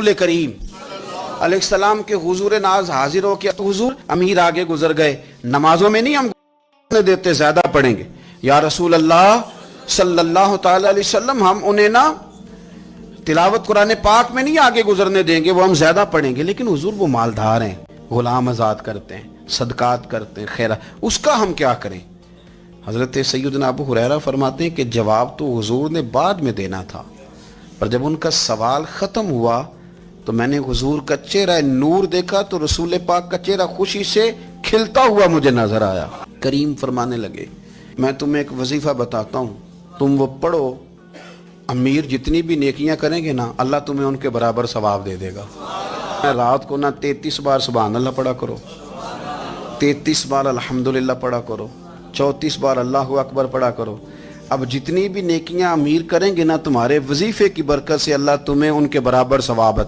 रसूल करीम अलैहिस्सलाम के हुजूर नाज हाजिर हो के, तो हुजूर अमीर आगे गुजर गए, नमाजों में नहीं हम देते, ज्यादा पढ़ेंगे। या रसूल अल्लाह सल्लल्लाहु ताला अलैहि वसल्लम, हम उन्हें ना तिलावत कुरान पाक में नहीं आगे गुजरने देंगे, वो हम ज्यादा पढ़ेंगे। लेकिन हुजूर वो मालदार हैं, गुलाम आजाद करते हैं, सदकात करते हैं, खैरा, उसका हम क्या करें? हजरत सैयदना अबू हुरैरा फरमाते हैं कि जवाब तो हुजूर ने बाद में देना था, पर जब उनका सवाल ख़त्म हुआ तो मैंने हुजूर का चेहरा नूर देखा, तो रसूल पाक का चेहरा खुशी से खिलता हुआ मुझे नजर आया। करीम फरमाने लगे, मैं तुम्हें एक वजीफा बताता हूँ, तुम वो पढ़ो, अमीर जितनी भी नेकियां करेंगे ना, अल्लाह तुम्हें उनके बराबर सवाब दे देगा। रात को ना 33 बार सुभान अल्लाह पढ़ा करो, 33 बार अल्हम्दुलिल्लाह पढ़ा करो, 34 बार अल्लाहु अकबर पढ़ा करो। अब जितनी भी नेकियां अमीर करेंगे ना, तुम्हारे वजीफे की बरकत से अल्लाह तुम्हें उनके बराबर सवाब